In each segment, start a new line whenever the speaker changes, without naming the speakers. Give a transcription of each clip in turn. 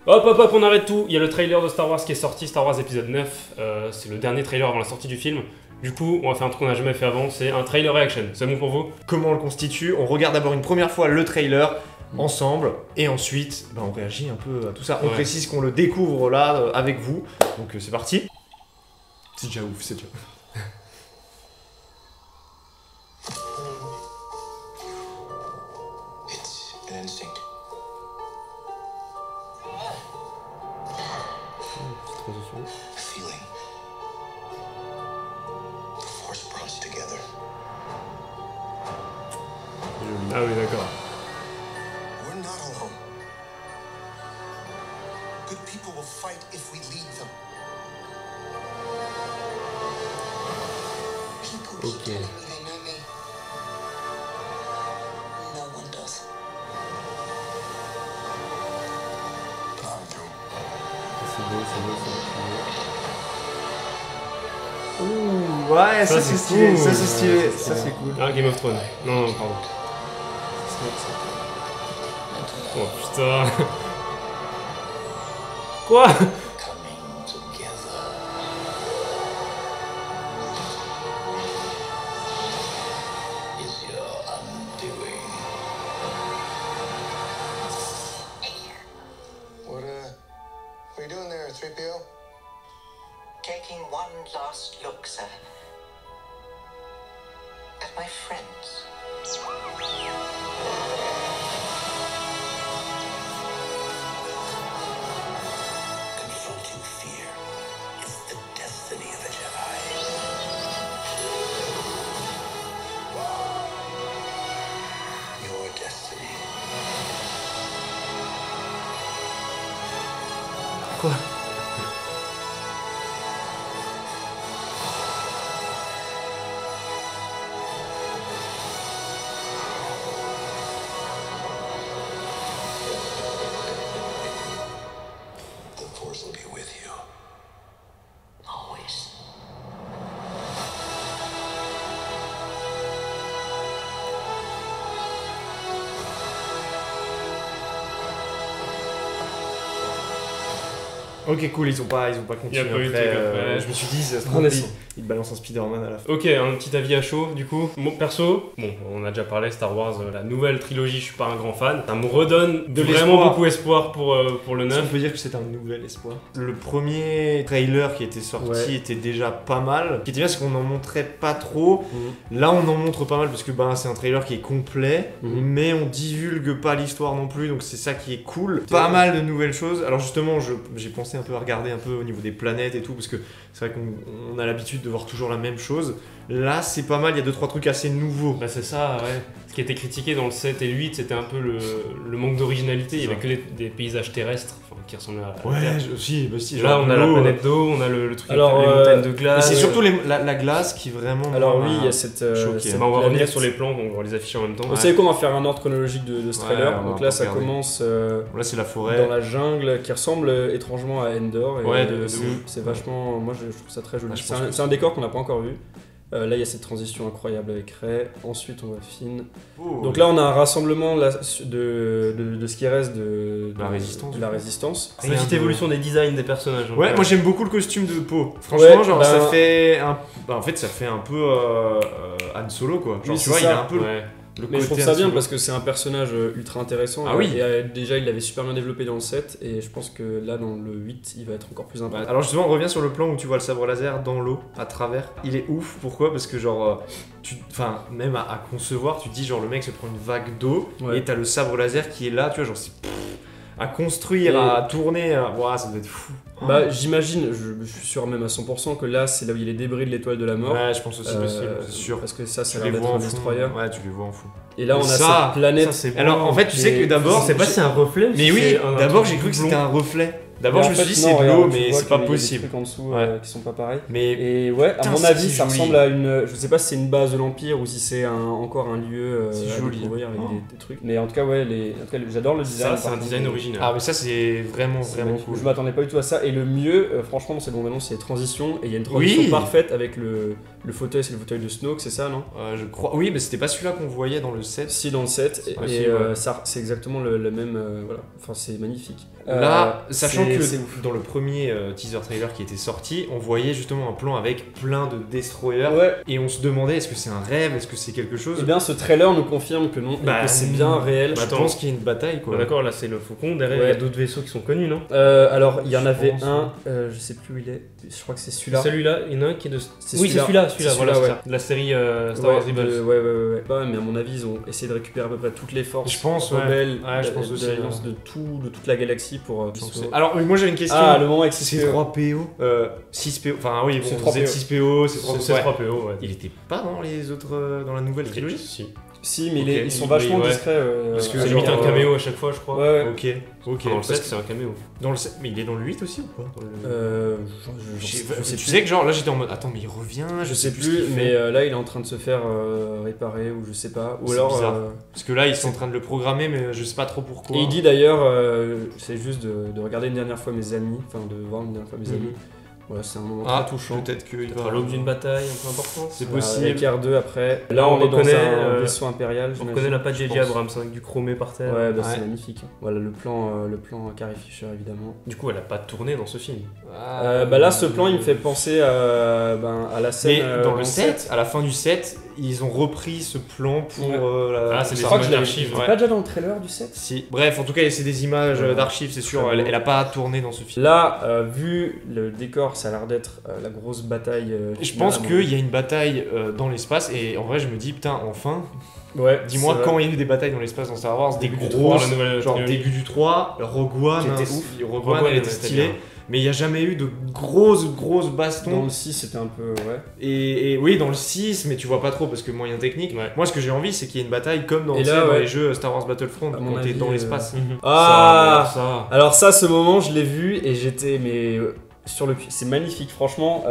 Hop hop hop, on arrête tout. Il y a le trailer de Star Wars qui est sorti, Star Wars épisode 9. C'est le dernier trailer avant la sortie du film. Du coup, on va faire un truc qu'on n'a jamais fait avant, c'est un trailer reaction. C'est bon pour vous?
Comment on le constitue? On regarde d'abord une première fois le trailer ensemble et ensuite on réagit un peu à tout ça. On précise qu'on le découvre là avec vous. Donc c'est parti. C'est déjà ouf, c'est déjà ouf.
It's an instinct. A feeling. The force brought us together.
Ah oui, d'accord.
We're not alone. Good people will fight if we lead them. People keep telling me they know me. No one does. But I do.
C'est beau, c'est beau, c'est beau.
Ouh, ouais, ça c'est stylé, ça c'est stylé, ça c'est cool.
Ah, Game of Thrones. Non, non, pardon. Oh putain. Quoi?
Coming together. Is your undoing. What are you doing there, 3PO?
Taking one last look, sir. At my friends.
Confronting fear is the destiny of a Jedi. Your destiny.
Quoi?
The Force will be with you.
Always.
Ok, cool, ils ont pas continué
Y a pas eu de
après,
truc après.
je me suis dit, ça se
On
trouve,
est-
ils balancent un Spider-Man à la fin.
Ok, un petit avis à chaud du coup. Mon perso, bon, on a déjà parlé Star Wars, la nouvelle trilogie, je suis pas un grand fan. Ça me redonne
De
vraiment
l'espoir.
beaucoup espoir pour le
Est-ce qu'on
9.
peut dire que c'est un nouvel espoir? Le premier trailer qui était sorti était déjà pas mal. Ce qui était bien, c'est qu'on en montrait pas trop. Là, on en montre pas mal parce que c'est un trailer qui est complet, mais on divulgue pas l'histoire non plus, donc c'est ça qui est cool. Pas mal de nouvelles choses. Alors justement, j'ai pensé un peu à regarder un peu au niveau des planètes et tout, parce que c'est vrai qu'on a l'habitude de voir toujours la même chose. Là, c'est pas mal, il y a 2-3 trucs assez nouveaux.
Bah c'est ça, ouais. Ce qui était critiqué dans le 7 et le 8, c'était un peu le manque d'originalité. Il y avait que des paysages terrestres qui ressemblaient à la Terre.
Si,
Là,
genre
on a la
l'eau,
planète d'eau, on a le truc
Alors,
avec les montagnes de
Mais
glace.
c'est surtout la glace qui vraiment.
Alors
m'a
oui, il y a cette...
choqué.
cette
Bah, on va revenir
planète.
sur les plans, on va les afficher en même temps.
Vous savez qu'on va faire un ordre chronologique de ce
Ouais,
trailer.
on va
Donc là, ça
regarder.
commence
Là, c'est la forêt.
dans la jungle qui ressemble étrangement à Endor. Et,
Ouais, de
c'est-
ouf.
c'est vachement... Moi, je trouve ça très joli.
Ah, je
C'est
pense
un,
que
c'est un décor qu'on n'a pas encore vu. Là, il y a cette transition incroyable avec Rey. Ensuite, on va Finn.
Oh.
Donc là, on a un rassemblement là, de ce qui reste de
La résistance.
de la résistance.
C'est une petite évolution des designs des personnages.
Ouais, moi j'aime beaucoup le costume de Poe. Franchement,
Ouais,
genre
bah-
ça fait un. En fait, ça fait un peu Han Solo quoi. Genre,
Oui,
tu
c'est
vois, il
ça.
a un peu
Ouais.
le
Mais je trouve
côté
ça
Han
bien
Solo.
parce que c'est un personnage ultra intéressant.
Ah oui.
Et déjà, il l'avait super bien développé dans le 7. Et je pense que là, dans le 8, il va être encore plus important.
Alors justement, on revient sur le plan où tu vois le sabre laser dans l'eau, à travers. Il est ouf, pourquoi? Parce que genre, enfin, même à concevoir, tu te dis genre le mec se prend une vague d'eau
Ouais.
et t'as le sabre laser qui est là, tu vois, genre c'est à construire,
Et-
à tourner, ouah, ça doit être fou.
Bah, j'imagine, je suis sûr même à 100% que là, c'est là où il y a les débris de l'étoile de la mort.
Ouais, je pense aussi possible, c'est sûr.
Parce que ça,
Tu
ça a
les
l'air
vois
d'être
en
un
fond.
destroyer.
Ouais, tu les vois en fond.
Et là, on a
Ça,
cette planète.
Ça, c'est beau.
Alors en fait, tu sais que d'abord,
Je sais pas si c'est un reflet ou
mais
si
oui,
c'est un
d'abord
truc
j'ai cru que
doublon.
c'était un reflet. D'abord,
Mais
je
en
me
fait,
suis dit, c'est
non,
de l'eau,
regarde, tu
mais
vois
c'est pas
qu'il y a des
possible.
trucs en dessous
Ouais.
qui sont pas pareils.
Mais
Et ouais, à
putain,
mon
c'est
avis,
si
ça
joli.
ressemble à une. Je sais pas si c'est une base de l'Empire ou si c'est encore un lieu
C'est
à
joli.
découvrir avec
Oh.
des trucs. Mais en tout cas, ouais, j'adore le design.
Ça, c'est
par
un
contre.
design original.
Ah, mais ça, c'est vraiment,
C'est
vraiment
magnifique.
cool.
Je m'attendais pas du tout à ça. Et le mieux, franchement, dans cette bande-annonce, c'est les transitions. Et il y a une transition
Oui.
parfaite avec le fauteuil, c'est le fauteuil de Snoke, c'est ça, non?
Je crois. Oui, mais c'était pas celui-là qu'on voyait dans le set.
Si, dans le set. Et,
possible, ouais.
ça, c'est exactement le même. Voilà. Enfin, c'est magnifique.
Là, sachant
c'est
que
ouf.
dans le premier teaser trailer qui était sorti, on voyait justement un plan avec plein de destroyers.
Ouais.
Et on se demandait est-ce que c'est un rêve, est-ce que c'est quelque chose.
Eh bien, ce trailer nous confirme que non, et
Bah,
que c'est bien réel.
Je
Attends.
pense qu'il y a une bataille quoi.
Bah, d'accord, là c'est le Faucon, derrière
Ouais.
il y a d'autres vaisseaux qui sont connus, non?
Alors, il y en
Je
avait
pense,
un, je sais plus où il est, je crois que c'est celui-là.
Celui-là, il y en a un qui est de.
C'est
Oui, c'est
celui-là.
celui-là,
C'est
voilà,
celui-là,
c'est ça. De la série Star Wars Rebels.
Ouais. Bah, mais à mon avis, ils ont essayé de récupérer à peu près toutes les forces
Je pense, ouais.
rebelles
Ouais, je
de-
pense
de
aussi,
l'Alliance, de toute la galaxie pour.
Alors, moi j'avais une question.
Ah, le moment avec
c'est
6
3 PO 6 PO. Enfin, oui, bon,
C'est
c'est
3 PO.
6 PO, c'est 3
C'est 3 PO, ouais.
Il était pas dans les autres. Dans la nouvelle trilogie
Si.
Si, mais
Ok,
ils sont
oui,
vachement
ouais.
discrets.
Parce que
C'est
genre,
limite un caméo à chaque fois, je crois.
Ouais.
Ok, ok.
Dans le
Parce
7,
que
c'est un caméo.
dans le 7, mais il est dans le 8 aussi ou pas dans le...
Je sais
tu
plus.
sais que genre là j'étais en mode attends mais il revient,
Je sais
ce
plus,
qu'il fait.
mais là il est en train de se faire réparer ou je sais pas. Ou
C'est
alors.
bizarre. Parce que là ils sont en train de le programmer mais je sais pas trop pourquoi.
Et il dit d'ailleurs, c'est juste de regarder une dernière fois mes amis, enfin de voir une dernière fois mes
Mhm.
amis. Voilà, c'est un moment
ah
très touchant.
peut-être qu'il
Peut-être
va
à l'aube d'une bataille un peu importante.
C'est
Voilà,
possible.
avec R2 après.
Là,
Là,
on
on est dans
reconnaît,
un vaisseau impérial.
On
j'imagine.
reconnaît la patte J.J.
je pense.
Abrams avec du chromé par terre.
Ouais, bah,
Ouais.
c'est magnifique. Voilà le plan Carrie Fisher évidemment.
Du coup, elle a pas tourné dans ce film.
Bah là, ce plan il me fait penser à la scène.
Mais dans le 7, à la fin du 7, ils ont repris ce plan pour
Ouais.
la.
Ah, c'est
pour
des
ça.
Je crois que je l'avais
d'archives,
C'était
ouais.
pas déjà dans le trailer du 7.
Si. Bref, en tout cas, c'est des images
Ouais.
d'archives, c'est sûr.
Très beau.
Elle a pas tourné dans ce film.
Là, vu le décor, ça a l'air d'être la grosse bataille.
Je
finale,
pense
à mon
qu'il
avis.
y a une bataille dans l'espace et en vrai, je me dis putain, enfin.
Ouais.
Dis-moi
c'est
quand
vrai.
il y a eu des batailles dans l'espace dans Star Wars, des
Début du
grosses,
3, la nouvelle
genre
trilogie.
début du 3, Rogue One,
Qui était
hein,
ouf.
Rogue
Rogue
One,
One,
elle était
c'était
stylée,
bien.
mais il n'y a jamais eu de grosses
Dans
bastons.
le 6, c'était un peu. Ouais.
Et oui, dans le 6, mais tu vois pas trop parce que moyen technique.
Ouais.
Moi, ce que j'ai envie, c'est qu'il y ait une bataille comme dans,
Et
tu sais,
là,
dans
ouais.
les jeux Star Wars Battlefront,
À mon
quand t'es
avis,
dans l'espace.
Ah
Ça.
Alors ça, ce moment, je l'ai vu et j'étais sur le cul. C'est magnifique, franchement.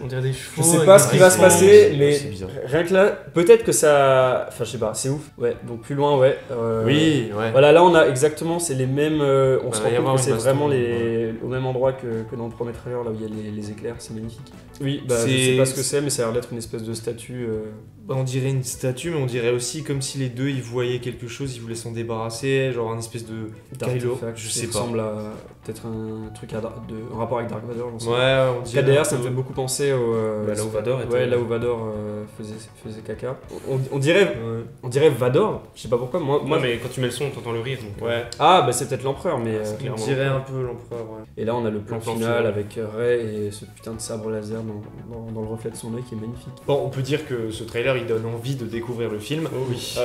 On dirait des chevaux.
Je sais
avec
pas
des
ce qui va se
dragons.
passer, mais
c'est bizarre.
rien que là, peut-être que ça. Enfin, je sais pas, c'est ouf. Ouais, donc plus loin, ouais.
Oui, ouais.
Voilà, là on a exactement, c'est les mêmes. On se
va y
rend
avoir
compte que
une
c'est
baston,
vraiment au même endroit que dans le premier trailer, là où il y a les éclairs, c'est magnifique. Oui, bah je
C'est-
sais pas ce que c'est, mais ça a l'air d'être une espèce de statue.
On dirait une statue, mais on dirait aussi comme si les deux ils voyaient quelque chose, ils voulaient s'en débarrasser, genre un espèce de Kylo,
d'artefact
je
qui
sais pas.
ressemble à peut-être un truc en rapport avec Dark Vador, j'en sais
Ouais,
pas.
on dirait.
KDR,
un
ça me
peu-
fait beaucoup penser au.
Bah, là où Vador était.
Ouais, là où Vador faisait caca. On dirait Vador, je sais pas pourquoi. Moi,
Moi, mais quand tu mets le son, t'entends le rire. Donc,
Ouais,
Ah, bah c'est peut-être l'empereur, mais.
c'est
on
clairement
dirait
l'empereur.
un peu l'empereur, ouais.
Et là, on a le plan,
Le plan
final
final.
avec Rey et ce putain de sabre laser dans le reflet de son œil qui est magnifique.
Bon, on peut dire que ce trailer il donne envie de découvrir le film.
Oh oui.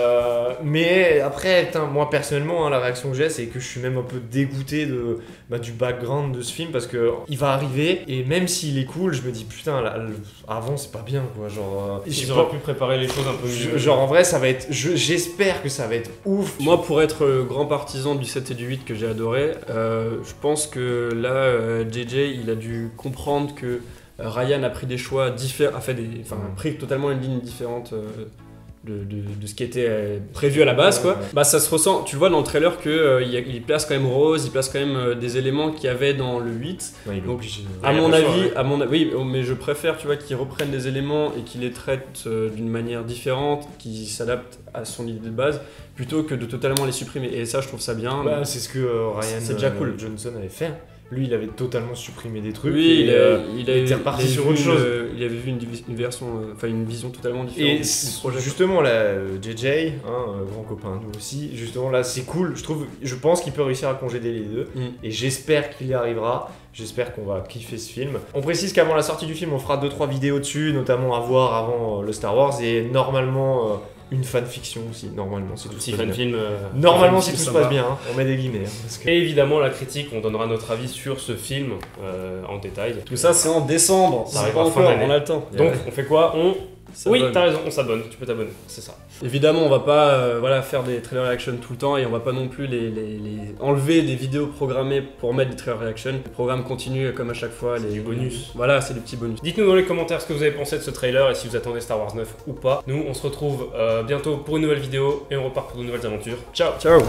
Mais après, putain, moi personnellement, hein, la réaction que j'ai, c'est que je suis même un peu dégoûté du background de ce film parce que il va arriver et même s'il est cool, je me dis putain, là, avant c'est pas bien quoi. Genre, j'ai
Ils
pas-
auraient pu préparer les choses un peu mieux.
genre en vrai, ça va être. J'espère que ça va être ouf.
Moi, pour être grand partisan du 7 et du 8 que j'ai adoré, je pense que là, JJ, il a dû comprendre que Ryan a pris des choix différents, a pris totalement une ligne différente de ce qui était prévu à la base, quoi.
Ouais.
Bah, ça se ressent, tu le vois dans le trailer que il place quand même Rose, il place quand même des éléments qu'il y avait dans le 8.
Ouais, il est
Donc,
obligé.
À
il y a
mon
pas le choix,
avis,
ouais.
oui, mais je préfère, tu vois, qu'ils reprennent des éléments et qu'ils les traitent d'une manière différente, qui s'adaptent à son idée de base, plutôt que de totalement les supprimer. Et ça, je trouve ça bien.
Bah, c'est ce que Ryan
C'est déjà cool.
Johnson avait fait. Lui, il avait totalement supprimé des trucs.
Oui,
et,
il
était reparti sur autre
vu
chose.
il avait vu une version, une vision totalement différente
Et
du projet.
justement là, JJ, grand copain nous aussi, justement là c'est cool, je pense qu'il peut réussir à congédier les deux
Mm.
et j'espère qu'il y arrivera, j'espère qu'on va kiffer ce film. On précise qu'avant la sortie du film on fera 2-3 vidéos dessus, notamment à voir avant le Star Wars et normalement une fanfiction aussi, normalement si tout se
Petit
passe
fan
bien.
film.
Normalement
fan
si
film
tout se
sympa.
passe bien, hein. On met des guillemets. Hein, parce que-
Et évidemment, la critique, on donnera notre avis sur ce film en détail.
Tout ça, c'est en décembre.
Ça
C'est
arrivera
pas
fin
encore,
d'année.
on a le temps.
Donc, on fait quoi? On Oui, t'as raison, on s'abonne, tu peux t'abonner, c'est ça.
Évidemment, on va pas faire des trailer reaction tout le temps et on va pas non plus les enlever des vidéos programmées pour mettre des trailer reaction. Le programme continue comme à chaque fois.
Du bonus.
Voilà, c'est des petits bonus.
Dites-nous dans les commentaires ce que vous avez pensé de ce trailer et si vous attendez Star Wars 9 ou pas. Nous, on se retrouve bientôt pour une nouvelle vidéo et on repart pour de nouvelles aventures. Ciao.
Ciao.